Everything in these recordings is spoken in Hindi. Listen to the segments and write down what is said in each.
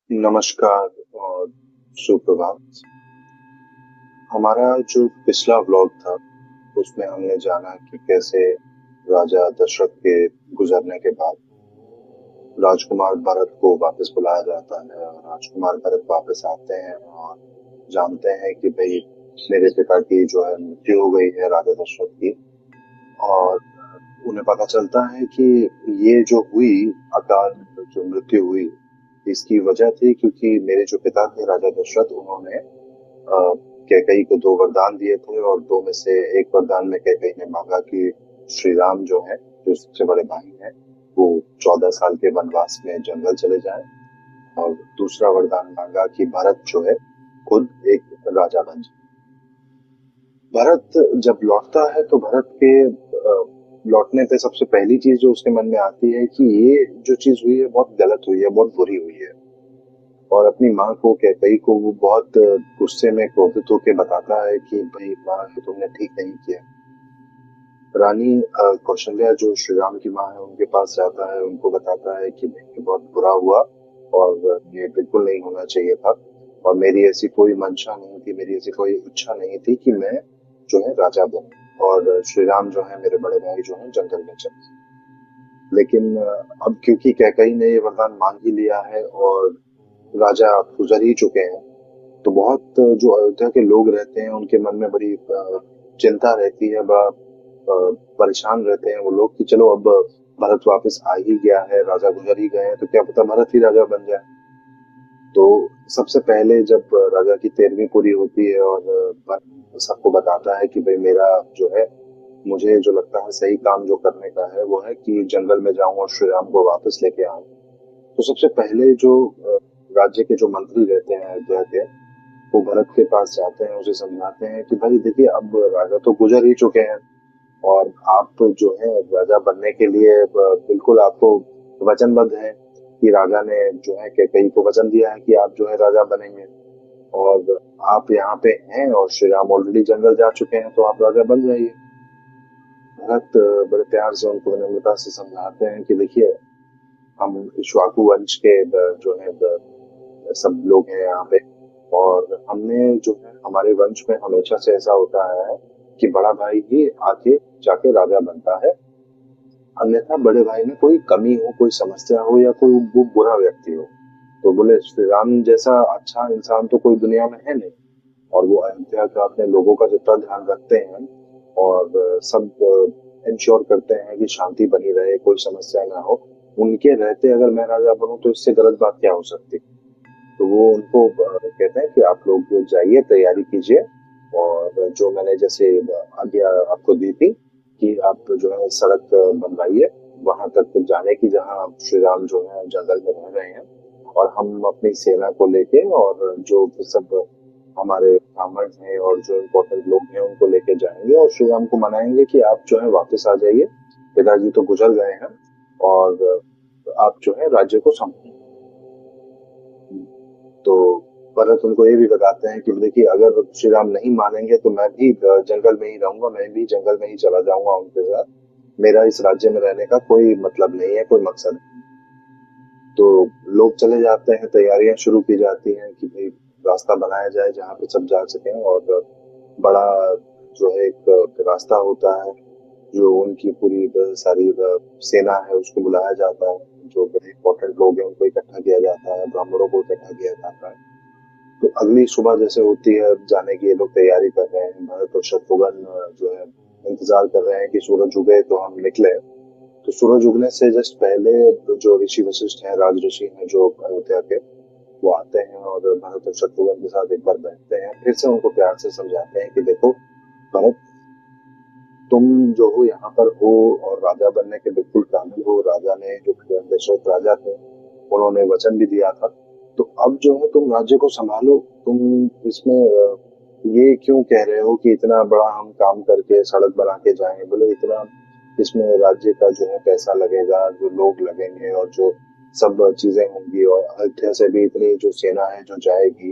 नमस्कार और सुप्रभात। हमारा जो पिछला व्लॉग था, उसमें हमने जाना कि कैसे राजा दशरथ के गुजरने के बाद राजकुमार भरत को वापस बुलाया जाता है और राजकुमार भरत वापस आते हैं और जानते हैं कि भाई मेरे पिता की जो है मृत्यु हो गई है राजा दशरथ की। और उन्हें पता चलता है कि ये जो हुई अकाल जो मृत्यु हुई, इसकी वजह थी क्योंकि मेरे जो पिता थे राजा दशरथ, उन्होंने कैकई को दो वरदान दिए थे और दो में से एक वरदान में कैकई ने मांगा कि श्री राम जो है, जो सबसे बड़े भाई हैं, वो 14 साल के वनवास में जंगल चले जाएं। और दूसरा वरदान मांगा कि भरत जो है खुद एक राजा बन जाए। भरत जब लौटता है तो भरत के लौटने पे सबसे पहली चीज जो उसके मन में आती है कि ये जो चीज हुई है बहुत गलत हुई है, बहुत बुरी हुई है। और अपनी माँ को कैकई को वो बहुत गुस्से में क्रोधित होकर बताता है कि भाई माँ, ये तुमने ठीक नहीं किया। रानी कौशल्या जो श्री राम की माँ है, उनके पास जाता है, उनको बताता है कि भाई ये बहुत बुरा हुआ और ये बिल्कुल नहीं होना चाहिए था। और मेरी ऐसी कोई मंशा नहीं थी, मेरी ऐसी कोई इच्छा नहीं थी कि मैं जो है राजा बनूं और श्री राम जो है मेरे बड़े भाई जो है जंगल में चले। लेकिन अब क्योंकि कैकई ने ये वरदान मांग ही लिया है और राजा गुजर ही चुके हैं, तो बहुत जो अयोध्या के लोग रहते हैं उनके मन में बड़ी चिंता रहती है, बड़ा परेशान रहते हैं वो लोग कि चलो अब भरत वापस आ ही गया है, राजा गुजर ही गए हैं, तो क्या पता भरत ही राजा बन जाए। तो सबसे पहले जब राजा की 13वीं पूरी होती है और भरत सबको बताता है कि भाई मेरा जो है, मुझे जो लगता है सही काम जो करने का है वो है कि जंगल में जाऊं और श्री राम को वापस लेके आऊं। तो सबसे पहले जो राज्य के जो मंत्री रहते हैं अयोध्या के, वो भरत के पास जाते हैं, उसे समझाते हैं कि भाई देखिए अब राजा तो गुजर ही चुके हैं और आप जो है राजा बनने के लिए बिल्कुल आपको वचनबद्ध हैं कि राजा ने जो है कैकई को वचन दिया है कि आप जो है राजा बनेंगे। और आप यहाँ पे हैं और श्री राम ऑलरेडी जंगल जा चुके हैं, तो आप राजा बन जाइए। भरत बड़े प्यार से उनको विनम्रता से समझाते हैं कि देखिए हम इक्ष्वाकु वंश के जो है सब लोग हैं यहाँ पे। और हमने जो है हमारे वंश में हमेशा से ऐसा होता है कि बड़ा भाई ही आके जाके राजा बनता है, अन्यथा बड़े भाई में कोई कमी हो, कोई समस्या हो या कोई वो बुरा व्यक्ति हो। तो बोले श्री राम जैसा अच्छा इंसान तो कोई दुनिया में है नहीं। और वो अयोध्या का अपने लोगों का जितना ध्यान रखते हैं और सब इंश्योर करते हैं कि शांति बनी रहे, कोई समस्या ना हो, उनके रहते अगर मैं राजा बनूं तो इससे गलत बात क्या हो सकती। तो वो उनको कहते हैं कि आप लोग जाइए, तैयारी कीजिए और जो मैंने जैसे आज्ञा आपको दी थी कि आप जो है सड़क बनवाइए वहां तक जाने की जहाँ श्री राम जो है जंगल में रह रहे हैं। और हम अपनी सेना को लेके और जो सब हमारे ब्राह्मण हैं और जो इम्पोर्टेंट लोग हैं उनको लेके जाएंगे और श्री राम को मनाएंगे कि आप जो है वापस आ जाइए, पिताजी तो गुजर गए हैं और आप जो है राज्य को संभालिए। तो भरत उनको ये भी बताते हैं कि देखिए अगर श्री राम नहीं मानेंगे तो मैं भी जंगल में ही रहूंगा, मैं भी जंगल में ही चला जाऊंगा उनके साथ। मेरा इस राज्य में रहने का कोई मतलब नहीं है, कोई मकसद नहीं। तो लोग चले जाते हैं, तैयारियां शुरू की जाती हैं कि भाई रास्ता बनाया जाए जहाँ पे सब जा सकें। और बड़ा जो है एक रास्ता होता है, जो उनकी पूरी सारी सेना है उसको बुलाया जाता है, जो बड़े इंपॉर्टेंट लोग हैं उनको इकट्ठा किया जाता है, ब्राह्मणों को इकट्ठा किया जाता है। तो अगली सुबह जैसे होती है जाने की, ये लोग तैयारी कर रहे हैं, भरत और शत्रुघ्न जो है इंतजार कर रहे हैं कि सूरज उगे तो हम निकले। तो सूरज उगने से जस्ट पहले जो ऋषि वशिष्ठ हैं, राज ऋषि हैं जो अयोध्या के, वो आते हैं और भरत और शत्रुघ्न के साथ एक बार बैठते हैं, फिर से उनको प्यार से समझाते हैं कि देखो भरत, तुम जो हो यहाँ पर हो और राजा बनने के बिल्कुल काबिल हो। राजा ने जो दशरथ राजा थे, उन्होंने वचन भी दिया था। तो अब जो है तुम राज्य को संभालो। तुम इसमें ये क्यों कह रहे हो कि इतना बड़ा हम काम करके सड़क बना के जाएं, बोले इतना इसमें राज्य का जो है पैसा लगेगा, जो लोग लगेंगे और जो सब चीजें होंगी, और अयोध्या से भी इतनी जो सेना है जो जाएगी,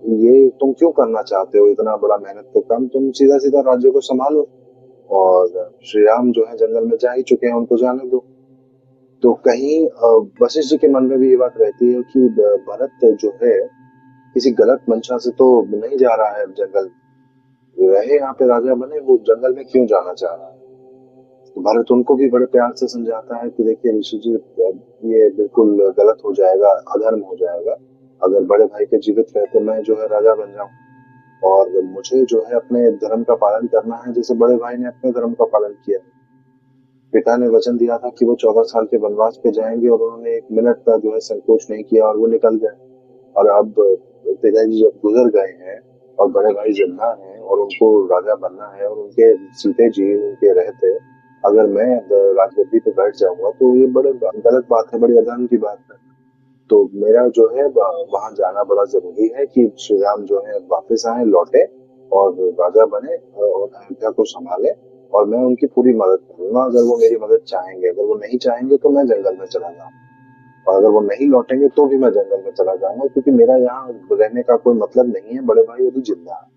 ये तुम क्यों करना चाहते हो इतना बड़ा मेहनत का काम, तुम सीधा सीधा राज्य को संभालो। और श्री राम जो है जंगल में जा ही चुके हैं, उनको जाने दो। तो कहीं वशिष्ठ जी के मन में भी ये बात रहती है कि भरत जो है किसी गलत मंशा से तो नहीं जा रहा है जंगल, रहे यहाँ पे राजा बने, वो जंगल में क्यों जाना चाह रहा है। तो भरत उनको भी बड़े प्यार से समझाता है कि देखिए ऋषि जी, ये बिल्कुल गलत हो जाएगा, अधर्म हो जाएगा। अगर बड़े भाई के जीवित रहे तो मैं जो है राजा बन जाऊं, और मुझे जो है अपने धर्म का पालन करना है जैसे बड़े भाई ने अपने धर्म का पालन किया। पिता ने वचन दिया था कि वो 14 साल के वनवास पे जाएंगे, और उन्होंने एक मिनट का जो है संकोच नहीं किया और वो निकल गए। और अब पिताजी जब गुजर गए हैं और बड़े भाई जिंदा हैं और उनको राजा बनना है, और उनके सीते जी उनके रहते अगर मैं अब राजगद्दी पे बैठ जाऊंगा तो ये बड़े गलत बात है, बड़ी अधर्म की बात है। तो मेरा जो है वहां जाना बड़ा जरूरी है कि श्री राम जो है वापस आए, लौटे और राजा बने और अयोध्या को संभाले, और मैं उनकी पूरी मदद करूंगा अगर वो मेरी मदद चाहेंगे। अगर वो नहीं चाहेंगे तो मैं जंगल में चला जाऊंगा, और अगर वो नहीं लौटेंगे तो भी मैं जंगल में चला जाऊंगा, क्योंकि मेरा यहाँ रहने का कोई मतलब नहीं है, बड़े भाई अभी जिंदा है।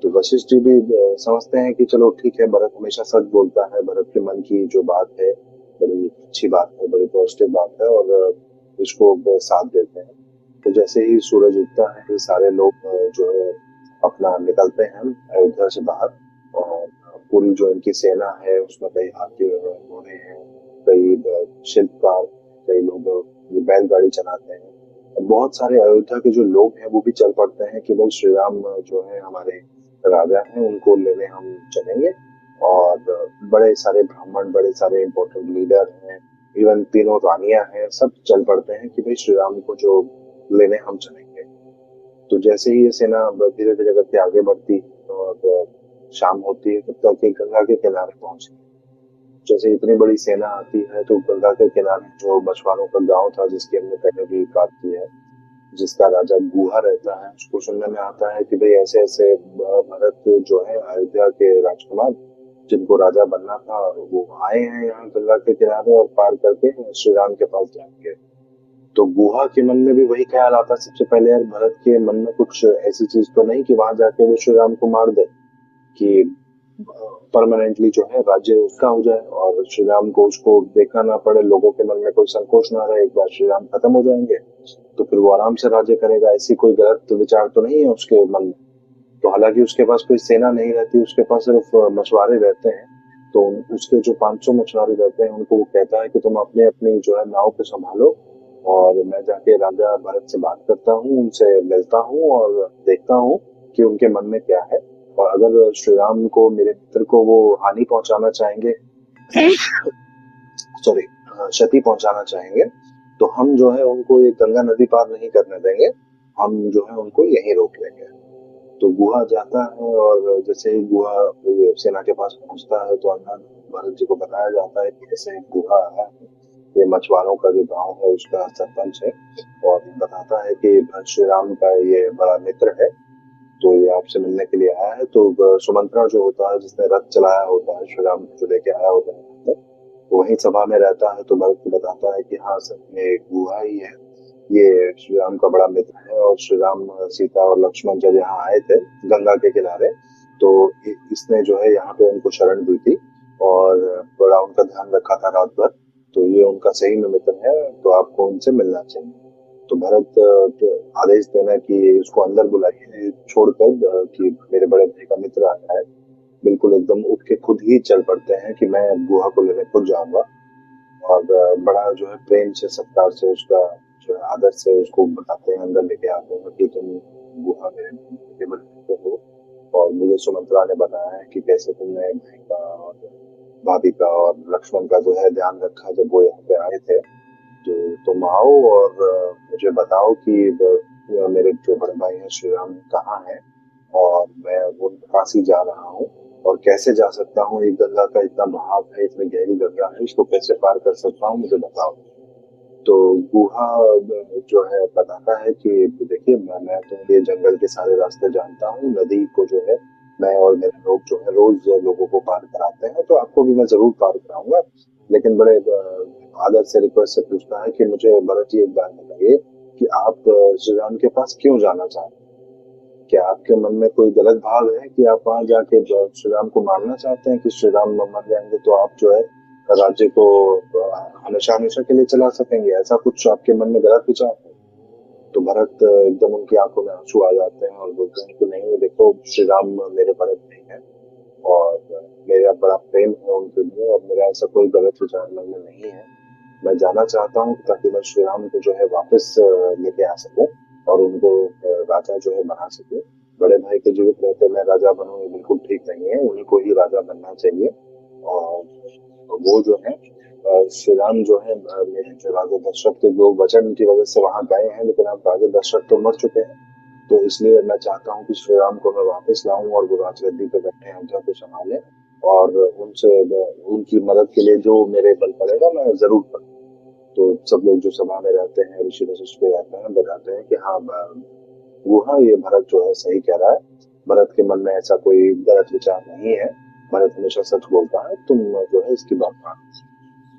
तो वशिष्ठ जी भी समझते हैं कि चलो ठीक है, भरत हमेशा सच बोलता है, भरत के मन की जो बात है बड़ी अच्छी बात है, बड़ी पॉजिटिव बात है, और इसको साथ देते हैं। तो जैसे ही सूरज उगता है, ये सारे लोग जो है अपना निकलते हैं अयोध्या से बाहर, और पूरी जो इनकी सेना है उसमें कई हाथी घोड़े हैं, कई शिल्पकार, कई लोग ये बैलगाड़ी चलाते हैं, और बहुत सारे अयोध्या के जो लोग हैं वो भी चल पड़ते हैं कि भाई श्री राम जो है हमारे राजा हैं, उनको लेने हम चलेंगे। और बड़े सारे ब्राह्मण, बड़े सारे इम्पोर्टेंट लीडर हैं, इवन तीनों रानियां हैं, सब चल पड़ते हैं कि भाई श्री राम को जो लेने हम चलेंगे। तो जैसे ही ये सेना धीरे धीरे करके आगे बढ़ती है और शाम होती है, तब तक ये गंगा के किनारे पहुंची। जैसे इतनी बड़ी सेना आती है तो गंगा के किनारे जो मछुआरों का गांव था, जिसकी हमने पहले भी बात की है, जिसका राजा गुहा रहता है, उसको सुनने में आता है कि भाई ऐसे ऐसे भरत जो है अयोध्या के राजकुमार, जिनको राजा बनना था, वो आए हैं यहाँ गंगा के किनारे और पार करके श्री राम के पास जाएंगे। तो गुहा के मन में भी वही ख्याल आता है सबसे पहले, यार भरत के मन में कुछ ऐसी चीज तो नहीं कि वहां जाके वो श्री राम को मार दे, कि परमानेंटली जो है राज्य उसका हो जाए और श्री राम को उसको देखना ना पड़े, लोगों के मन में कोई संकोच ना रहे, एक बार श्री राम खत्म हो जाएंगे तो फिर वो आराम से राज्य करेगा। ऐसी कोई गलत विचार तो नहीं है उसके मन में। तो हालांकि उसके पास कोई सेना नहीं रहती, उसके पास सिर्फ मछुआरे रहते हैं। तो उसके जो 500 मछुआरे रहते हैं उनको वो कहता है कि तुम अपने अपनी जो है नाव पे संभालो, और मैं जाके राजा भरत से बात करता हूँ, उनसे मिलता हूँ और देखता हूँ कि उनके मन में क्या है। और अगर श्री राम को, मेरे मित्र को, वो हानि पहुंचाना चाहेंगे, सॉरी, क्षति पहुंचाना चाहेंगे, तो हम जो है उनको ये गंगा नदी पार नहीं करने देंगे, हम जो है उनको यहीं रोक लेंगे। तो गुहा जाता है, और जैसे ही गुहा ये सेना के पास पहुंचता है तो अनंत भरत जी को बताया जाता है कि ऐसे एक गुहा है, ये मछुआरों का जो गांव है उसका सरपंच है, और बताता है कि श्री राम का ये बड़ा मित्र है, तो ये आपसे मिलने के लिए आया है। तो सुमंत्रा जो होता है, जिसने रथ चलाया होता है, श्री राम को लेके आया होता है, तो वही सभा में रहता है। तो भरत को बताता है कि हाँ सर, ये एक गुहा ही है, ये श्री राम का बड़ा मित्र है, और श्री राम, सीता और लक्ष्मण जब यहाँ आए थे गंगा के किनारे, तो इसने जो है यहाँ पे उनको शरण दी थी और बड़ा उनका ध्यान रखा था रात भर। तो ये उनका सही में मित्र है, तो आपको उनसे मिलना चाहिए। तो भरत आदेश देना कि उसको अंदर बुलाइए, छोड़कर कि मेरे बड़े भाई का मित्र आया है, बिल्कुल एकदम उठ के खुद ही चल पड़ते हैं कि मैं गुहा को लेने खुद जाऊंगा। और बड़ा जो है प्रेम से, सत्कार से, उसका जो है आदर से उसको बताते हैं, अंदर लेके आते हैं कि तुम गुहा में टेबल पे हो, और मुझे सुमंत्रा ने बताया है कि कैसे तुमने भाई का और भाभी का और लक्ष्मण का जो है ध्यान रखा जब वो यहाँ पे आए थे। तो तुम आओ और मुझे बताओ कि मेरे जो बड़े भाई हैं श्री राम कहाँ हैं, और मैं वो काशी जा रहा हूँ, और कैसे जा सकता हूँ, एक गंगा का इतना बहाव है, इतनी गहरी गंगा है, इसको कैसे पार कर सकता हूँ, मुझे बताओ। तो गुहा जो है बताता है कि देखिए मैं तो ये जंगल के सारे रास्ते जानता हूँ, नदी को जो है मैं और मेरे लोग जो है रोज लोगों को पार कराते हैं, तो आपको भी मैं जरूर पार कराऊंगा। लेकिन बड़े आदर से रिक्वेस्ट से पूछता है कि मुझे भरत जी एक बात बताइए कि आप श्री राम के पास क्यों जाना चाहते हैं। क्या आपके मन में कोई गलत भाव है कि आप वहां जाके श्री राम को मारना चाहते हैं कि श्री राम मर जाएंगे तो आप जो है राज्य को हमेशा हमेशा के लिए चला सकेंगे। ऐसा कुछ आपके मन में गलत विचार है? तो भरत एकदम उनकी आंखों में आंसू आ जाते हैं और बोलते हैं कि नहीं, देखो श्री राम मेरे भरत नहीं है, और मेरा बड़ा प्रेम है उनके लिए, और मेरा ऐसा कोई गलत विचार मन में नहीं है। मैं जाना चाहता हूँ ताकि मैं श्री राम को जो है वापस लेके आ सकूं और उनको राजा जो है बना सकूं। बड़े भाई के जीवित रहते मैं राजा बनूं, ये बिल्कुल ठीक नहीं है। उन्हीं को ही राजा बनना चाहिए। और वो जो है श्री राम जो है मेरे जो राजा दशरथ के जो वचन की वजह से वहां गए हैं, लेकिन अब राजा दशरथ तो मर चुके हैं। तो इसलिए मैं चाहता हूँ कि श्री राम को मैं वापस लाऊं और वो राजगद्दी पे बैठे अयोध्या को संभाले, और उनसे उनकी मदद के लिए जो मेरे बल पड़ेगा मैं जरूर करूँ। तो सब लोग जो सभा में रहते हैं, ऋषि वशिष्ठ भी रहते हैं, बताते हैं कि हाँ गुहा, ये भरत जो है सही कह रहा है। भरत के मन में ऐसा कोई गलत विचार नहीं है। भरत हमेशा सच बोलता है, तुम जो है इसकी बात मानो।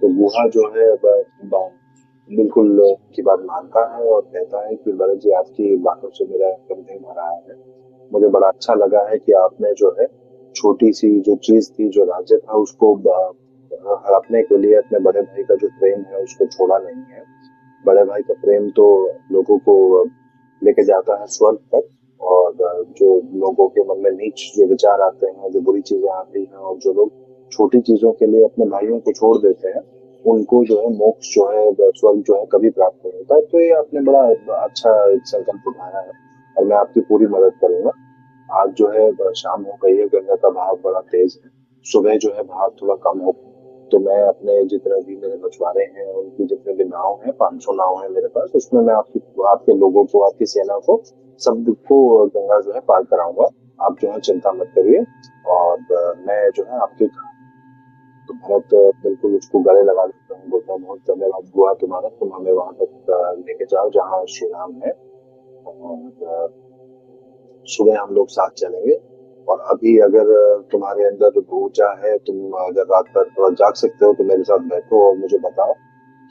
तो गुहा जो है बिल्कुल की बात मानता है और कहता है कि भरत जी, आपकी बातों से मेरा एकदम दिल भरा है। मुझे बड़ा अच्छा लगा है कि आपने जो है छोटी सी जो चीज थी, जो राज्य था, उसको हड़पने के लिए अपने बड़े भाई का जो प्रेम है उसको छोड़ा नहीं है। बड़े भाई का प्रेम तो लोगों को लेके जाता है स्वर्ग तक। और जो लोगों के मन में नीच जो विचार आते हैं, जो बुरी चीजें आती हैं, और जो लोग छोटी चीजों के लिए अपने भाइयों को छोड़ देते हैं, उनको जो है मोक्ष जो है, स्वर्ग जो है कभी प्राप्त नहीं होता है। तो ये आपने बड़ा अच्छा एक संकल्प उठाया है, और मैं आपकी पूरी मदद करूंगा। आज जो है शाम हो गई है, गंगा का बहाव बड़ा तेज है। सुबह जो है बहाव थोड़ा कम हो, तो मैं अपने जितने भी मेरे मछुआरे हैं उनकी जितने भी नाव हैं, 500 नाव है मेरे पास, उसमें मैं आपके लोगों को, आपकी सेना को, सबको गंगा जो है पार कराऊंगा। आप जो है चिंता मत करिए। और मैं जो है आपके, तो भरत बिल्कुल उसको गले लगा लेता हूँ, बोलता हूँ बहुत धन्यवाद हुआ तुम्हारा, तुम हमें वहां तक लेके जाओ जहाँ श्री राम है। और सुबह हम लोग साथ चलेंगे। और अभी अगर तुम्हारे अंदर ऊर्जा है, तुम अगर रात भर थोड़ा जाग सकते हो, तो मेरे साथ बैठो और मुझे बताओ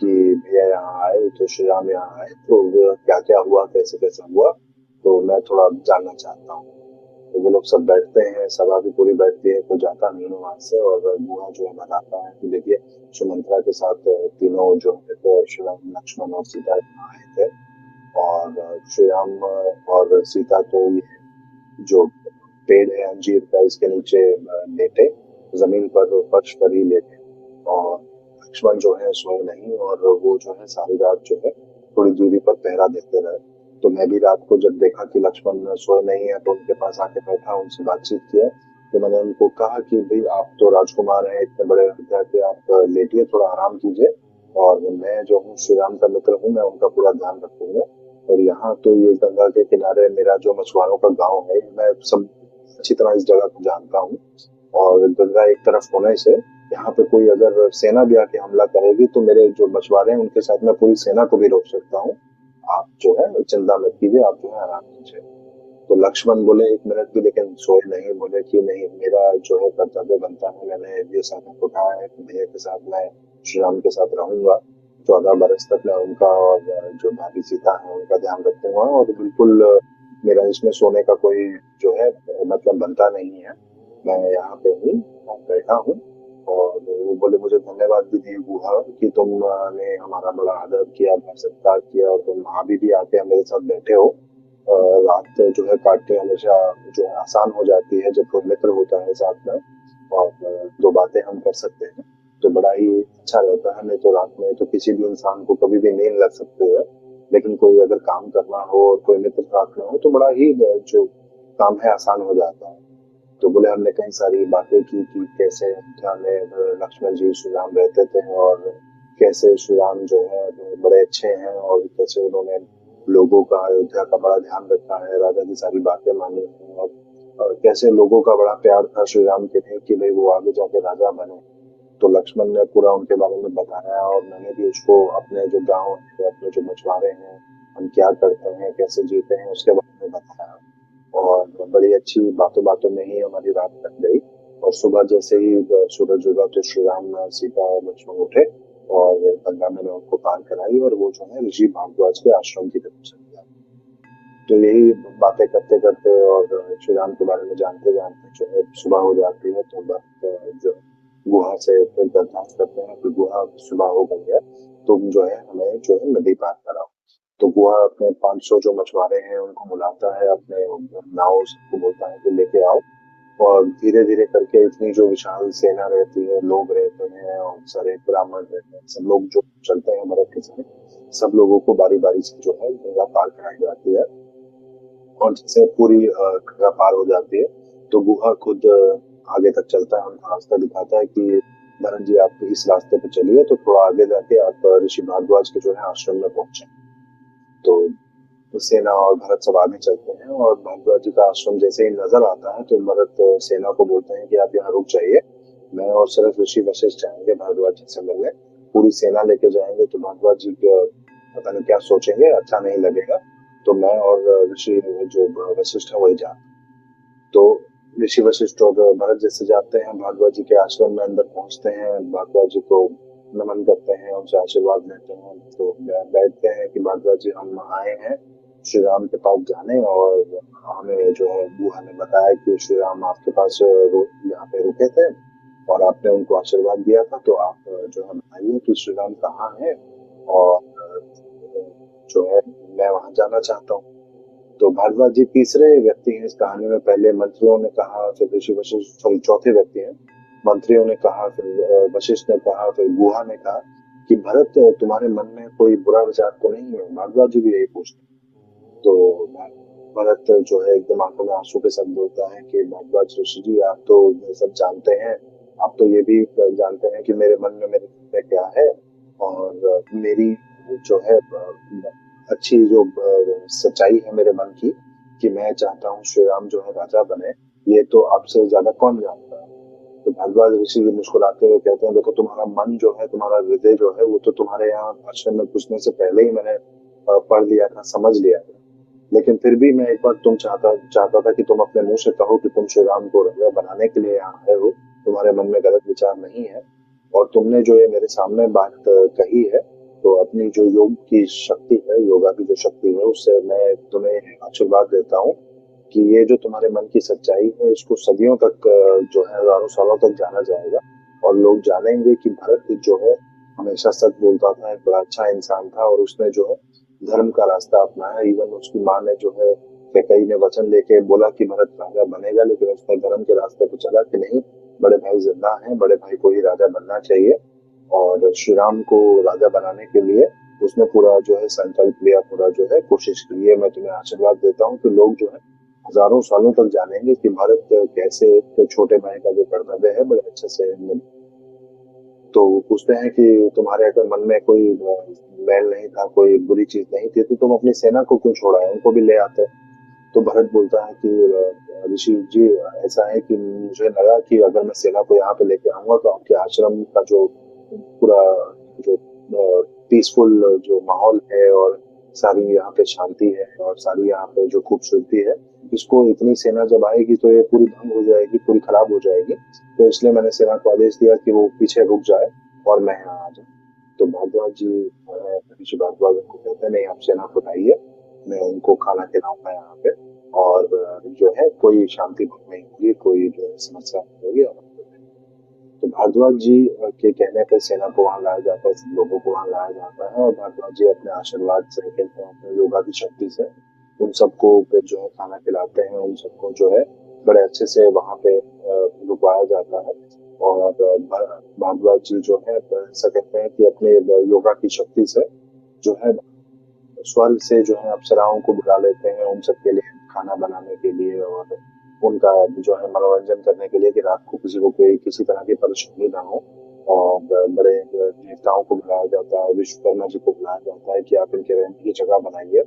कि भैया यहाँ आए तो श्री राम यहाँ आए तो क्या क्या हुआ, कैसे कैसे हुआ। तो मैं थोड़ा जानना चाहता हूँ। तो वो लोग सब बैठते हैं, सभा भी पूरी बैठती है, कोई जाता नहीं है वहां से। और बुआ जो है बताता है कि देखिए, सुमंत्रा के साथ तीनों जो है तो श्री राम, लक्ष्मण और सीता यहाँ आए थे। और श्री राम और सीता तो ये जो पेड़ है अंजीर का, इसके नीचे लेटे, जमीन पर, फर्श पर ही लेटे। और लक्ष्मण जो है सोए नहीं, और वो जो है सारी रात जो है थोड़ी दूरी पर पहरा देते रहे। तो मैं भी रात को जब देखा कि लक्ष्मण सोए नहीं है, तो उनके पास आके बैठा, उनसे बातचीत किया। तो मैंने उनको कहा कि भाई, आप तो राजकुमार हैं, इतने बड़े विद्यार्थी, आप लेटिए, थोड़ा आराम कीजिए, और मैं जो हूँ श्री राम का मित्र हूँ, मैं उनका पूरा ध्यान रखूंगा। और यहाँ तो ये गंगा के किनारे मेरा जो मछुआरों का गांव है, मैं सब अच्छी तरह इस जगह को जानता हूँ। और गंगा एक तरफ होने से यहाँ पे कोई अगर सेना भी आके हमला करेगी, तो मेरे जो मछुआरे हैं उनके साथ मैं पूरी सेना को भी रोक सकता हूँ। आप जो है चिंता मत कीजिए, आप जो है आराम कीजिए। तो लक्ष्मण बोले, एक मिनट भी लेकिन सोए नहीं। बोले कि नहीं, मेरा जो है कर्तव्य बनता है, मैंने ये साधन उठाया है कि भैया के साथ मैं श्री राम के साथ रहूंगा 14 बरस तक। मैं उनका और जो भाभी सीता है उनका ध्यान रखूंगा, और बिल्कुल मेरा इसमें सोने का कोई जो है मतलब बनता नहीं है। मैं यहाँ पे हूँ, बैठा हूँ। और वो बोले, मुझे धन्यवाद भी दी हुआ कि तुमने हमारा बड़ा आदर किया, बड़ा सत्कार किया, और तुम अभी भी आके मेरे साथ बैठे हो। रात जो है काटनी हमेशा जो है आसान हो जाती है जब कोई मित्र होता है साथ में, और दो बातें हम कर सकते हैं, तो बड़ा ही अच्छा रहता है। नहीं तो रात में तो किसी भी इंसान को कभी भी नींद लग सकती है, लेकिन कोई अगर काम करना हो और कोई मित्र साथ में हो, तो बड़ा ही जो काम है आसान हो जाता है। तो बोले, हमने कई सारी बातें की कि कैसे अयोध्या में लक्ष्मण जी श्री राम रहते थे, और कैसे श्री राम जो है बड़े अच्छे हैं, और कैसे उन्होंने लोगों का, अयोध्या का बड़ा ध्यान रखा है, राजा की सारी बातें मानी हैं। और कैसे लोगों का बड़ा प्यार था श्री राम के लिए कि भाई वो आगे जाके राजा बने। तो लक्ष्मण ने पूरा उनके बारे में बताया, और मैंने भी उसको अपने जो गांव है, अपने जो मछुआरे हैं, हम क्या करते हैं, कैसे जीते हैं, उसके बारे में बताया। और बड़ी अच्छी बातों बातों में ही हमारी रात कट गई। और सुबह जैसे ही सूरज उगा, तो श्री राम, सीता और लक्ष्मण उठे, और गंगा मैंने उनको पार कराई, और वो जो है ऋषि भारद्वाज के आश्रम की तरफ चले गए। तो यही बातें करते करते और श्री राम के बारे में जानते जानते जो है सुबह हो जाती है। तो बस जो गुहा से फिर दरखास्त करते हैं कि गुहा सुबह हो गई है, तुम जो है हमें जो है नदी पार कराओ। तो गुहा अपने 500 जो मछुआरे हैं उनको बुलाता है, अपने नाव सबको बोलता है कि लेके आओ। और धीरे धीरे करके इतनी जो विशाल सेना रहती है, लोग रहते हैं और सारे ब्राह्मण रहते हैं, सब लोग जो चलते हैं मदद के समय, सब लोगों को बारी बारी से जो है गंगा पार कराई जाती है। और जैसे पूरी गंगा पार हो जाती है तो गुहा खुद आगे तक चलता है, उनको रास्ता दिखाता है कि भरत जी आप इस रास्ते पे चलिए, तो थोड़ा आगे जाके आप ऋषि भारद्वाज के जो है आश्रम में पहुंचे। तो सेना और भरत सब आगे चलते हैं और भारद्वाज जी का आश्रम जैसे ही नजर आता है तो भरत सेना को बोलते हैं कि आप यहाँ रुक जाइए, मैं और सिर्फ ऋषि वशिष्ठ जाएंगे भारद्वाज जी से मिलने। पूरी सेना लेके जाएंगे तो भारद्वाज जी पता नहीं क्या सोचेंगे, अच्छा नहीं लगेगा। तो मैं और ऋषि जो वशिष्ठ है वही जा। तो ऋषि वशिष्ठ और भरत जैसे जाते हैं भारद्वाज जी के आश्रम में, अंदर पहुंचते हैं, भारद्वाज जी को नमन करते हैं, उनसे आशीर्वाद लेते हैं। तो बैठते हैं कि भारद्वाज जी हम आए हैं श्री राम के पास जाने, और हमें जो है बुआ ने बताया कि श्री राम आपके पास यहाँ पे रुके थे और आपने उनको आशीर्वाद दिया था, तो आप जो है बताइए कि श्री राम कहाँ है, और जो है मैं वहां जाना चाहता हूँ। तो भारद्वाज जी तीसरे व्यक्ति हैं इस कहानी में। पहले मंत्रियों ने कहा, फिर ऋषि वशिष्ठ, सॉरी चौथे व्यक्ति हैं। मंत्रियों ने कहा, फिर वशिष्ठ ने कहा, फिर गुहा ने कहा कि भरत तुम्हारे मन में कोई बुरा विचार तो नहीं है। भारद्वाज जी भी यही पूछते। तो भरत जो है एकदम आंखों में आंसू के साथ बोलता है कि भारद्वाज ऋषि जी आप तो ये सब जानते हैं, आप तो ये भी जानते हैं कि मेरे मन में मेरे दिल में क्या है, और मेरी जो है अच्छी जो सच्चाई है मेरे मन की, कि मैं चाहता हूँ श्री राम जो है राजा बने, ये तो आपसे ज्यादा कौन जानता है। तो भारद्वाज ऋषि जी मुस्कुराते हुए कहते हैं देखो तुम्हारा मन जो है, तुम्हारा हृदय जो है, वो तो तुम्हारे यहाँ आश्रम में घुसने से पहले ही मैंने पढ़ लिया था, समझ लिया था। लेकिन फिर भी मैं एक बार तुम चाहता चाहता था कि तुम अपने मुंह से कहो कि तुम श्री राम को राजा बनाने के लिए यहाँ आए हो, तुम्हारे मन में गलत विचार नहीं है। और तुमने जो ये मेरे सामने बात कही है, तो अपनी जो योग की शक्ति है, योगा की जो शक्ति है, उससे मैं तुम्हें आशीर्वाद देता हूँ कि ये जो तुम्हारे मन की सच्चाई है, इसको सदियों तक जो है हजारों सालों तक जाना जाएगा। और लोग जानेंगे कि भरत जो है हमेशा सच बोलता था, एक बड़ा अच्छा इंसान था, और उसने जो है धर्म का रास्ता अपनाया। इवन उसकी माँ ने जो है कैकई ने वचन लेके बोला कि भरत राजा बनेगा, लेकिन उसने धर्म के रास्ते पे चला कि नहीं, बड़े भाई जिंदा हैं, बड़े भाई को ही राजा बनना चाहिए। और श्री राम को राजा बनाने के लिए उसने पूरा जो है संकल्प लिया, पूरा जो है कोशिश की है। मैं तुम्हें आशीर्वाद देता हूँ कि लोग जो है हजारों सालों तक जानेंगे कि भारत कैसे एक छोटे भाई का जो कर्तव्य है बड़े अच्छे से तो वो पूछते हैं कि तुम्हारे अगर मन में कोई मैल नहीं था, कोई बुरी चीज नहीं थी, तो तुम अपनी सेना को क्यों छोड़ा है, उनको भी ले आते। तो भरत बोलता है कि ऋषि जी ऐसा है कि मुझे लगा कि अगर मैं सेना को यहाँ पे लेके आऊंगा तो आपके आश्रम का जो पूरा जो पीसफुल जो माहौल है, और सारी यहाँ पे शांति है, और सारी यहाँ पे जो खूबसूरती है, इसको इतनी सेना जब आएगी तो ये पूरी भंग हो जाएगी, पूरी खराब हो जाएगी। तो इसलिए मैंने सेना को आदेश दिया कि वो पीछे रुक जाए और मैं यहाँ आ जाऊँ। तो भारद्वाज जी ऋषि भारद्वाज उनको कहते हैं नहीं आप सेना को लाइए, मैं उनको खाना खिलाऊंगा यहाँ पे, और जो है कोई शांति भंग नहीं होगी, कोई जो है समस्या नहीं होगी। तो भारद्वाज जी के कहने पे सेना को वहां लाया जाता है, सब लोगों को वहां लाया जाता है, और भारद्वाज जी अपने आशीर्वाद से कहते हैं, अपने योगा की शक्ति से उन सबको फिर जो है खाना खिलाते हैं, उन सबको जो है बड़े अच्छे से वहां पे रुकवाया जाता है। और भारद्वाज जी जो है ऐसा कहते हैं कि अपने योगा की शक्ति से जो है स्वर्ग से जो है अप्सराओं को बुला लेते हैं उन सबके लिए खाना बनाने के लिए, और उनका जो है मनोरंजन करने के लिए, कि रात को किसी को कोई किसी तरह की परेशानी ना हो। और बड़े देवताओं को बुलाया जाता है, विश्वकर्मा जी को बुलाया जाता है कि आप इनके रहने की जगह बनाइए।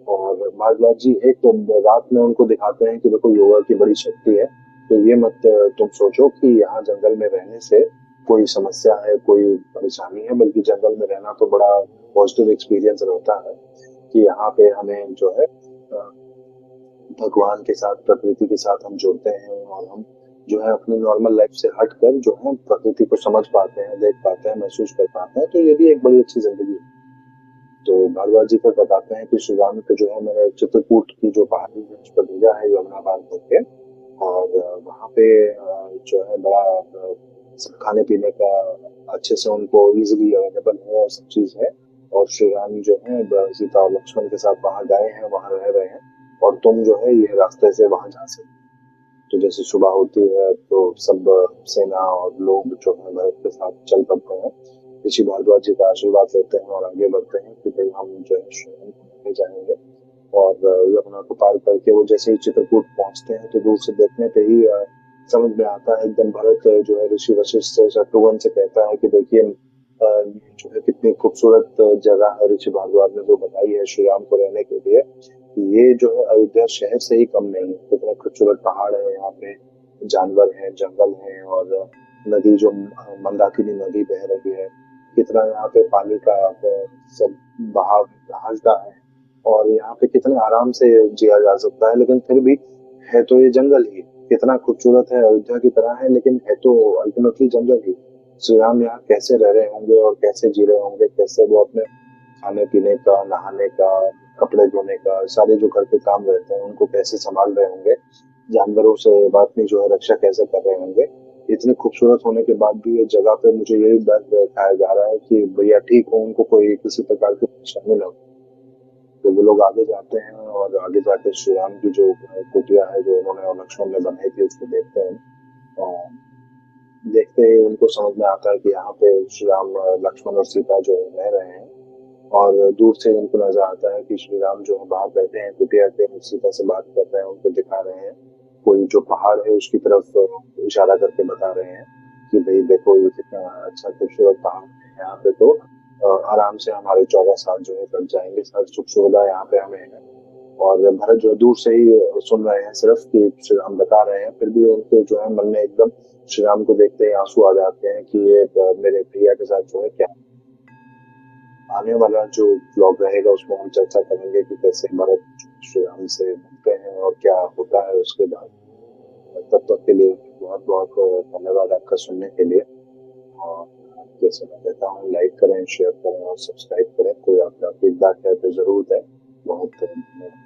और भारद्वाज जी एक तो रात में उनको दिखाते हैं कि देखो योगा की बड़ी शक्ति है, तो ये मत तुम सोचो कि यहाँ जंगल में रहने से कोई समस्या है, कोई परेशानी है, बल्कि जंगल में रहना तो बड़ा पॉजिटिव एक्सपीरियंस रहता है, कि यहाँ पे हमें जो है भगवान के साथ, प्रकृति के साथ हम जुड़ते हैं, और हम जो है अपनी नॉर्मल लाइफ से हट कर जो है प्रकृति को समझ पाते हैं, देख पाते हैं, महसूस कर पाते हैं। तो ये भी एक बड़ी अच्छी जिंदगी है। तो भारद्वाज जी फिर बताते हैं कि श्री राम को जो है मैंने चित्रकूट की जो पहाड़ी है उस पर भेजा है, यमुना पार करके। और वहां पे जो है बड़ा सब खाने पीने का अच्छे से उनको इजीली अवेलेबल है और सब चीज है। और श्री राम जो है सीता और लक्ष्मण के साथ वहां गए हैं, वहां रह रहे हैं, और तुम जो है ये रास्ते से वहां जा सकते हो। तो जैसे सुबह होती है तो सब सेना और लोग जो है भरत के साथ चल पड़ते हैं, ऋषि भारद्वाज जी का आशीर्वाद लेते हैं और आगे बढ़ते हैं कि भाई हम जो है श्री राम को लेके जाएंगे। और यमुना को पार करके वो जैसे ही चित्रकूट पहुंचते हैं तो दूर से देखने पे ही समझ में आता है एकदम। भरत जो है ऋषि वशिष्ठ से शत्रुघ्न से कहता है कि देखिए ये जो है कितनी खूबसूरत जगह है ऋषि भारद्वाज ने जो बताई है श्री राम को रहने के लिए। ये जो है अयोध्या शहर से ही कम नहीं है, कितने खूबसूरत पहाड़ है यहाँ पे, जानवर है, जंगल है, और नदी जो मंदाकिनी नदी बह रही है, कितना यहाँ पे पानी का सब बहाव हल्का है। और यहाँ पे कितने आराम से जिया जा सकता है, लेकिन फिर भी है तो ये जंगल ही। कितना खूबसूरत है, अयोध्या की तरह है, लेकिन है तो अल्टीमेटली जंगल ही। श्री राम यहाँ कैसे रह रहे होंगे और कैसे जी रहे होंगे, कैसे वो अपने खाने पीने का, नहाने का, कपड़े धोने का, सारे जो घर के काम रहते हैं उनको कैसे संभाल रहे होंगे, जानवरों से अपनी जो है रक्षा कैसे कर रहे होंगे। इतनी खूबसूरत होने के बाद भी ये जगह पे मुझे यही डर खाया जा रहा है कि भैया ठीक हो, उनको कोई किसी प्रकार की परेशानी ना हो। तो वो लोग आगे जाते हैं और आगे जाके श्री राम की जो कुटिया है जो उन्होंने और लक्ष्मण ने बनाई थी उसको देखते हैं। और देखते ही उनको समझ में आता है कि यहाँ पे श्री राम, लक्ष्मण और सीता जो है रह रहे हैं। और दूर से उनको नजर आता है कि श्री राम जो है बाहर बैठे हैं कुटिया के, सीता से बात कर रहे हैं, उनको दिखा रहे हैं। कोई जो पहाड़ है उसकी तरफ इशारा करके बता रहे हैं कि भाई देखो ये कितना अच्छा खूबसूरत पहाड़ है, यहाँ पे तो आराम से हमारे 14 साल जो है कट जाएंगे, सब सुख सुविधा यहाँ पे हमें है। और भरत जो दूर से ही सुन रहे हैं सिर्फ कि श्री राम बता रहे हैं, फिर भी उनके जो है मन में एकदम श्री राम को देखते ही आंसू आ जाते हैं कि ये मेरे भैया के साथ जो है क्या। आने वाला जो ब्लॉग रहेगा उसमें हम चर्चा करेंगे कि कैसे भरत श्री राम से मिलते हैं और क्या होता है उसके बाद। तब तक के लिए बहुत बहुत धन्यवाद आपका सुनने के लिए। और जैसे मैं कहता हूँ लाइक करें, शेयर करें और सब्सक्राइब करें। कोई आपका फीडबैक है तो जरूर दें। बहुत धन्यवाद।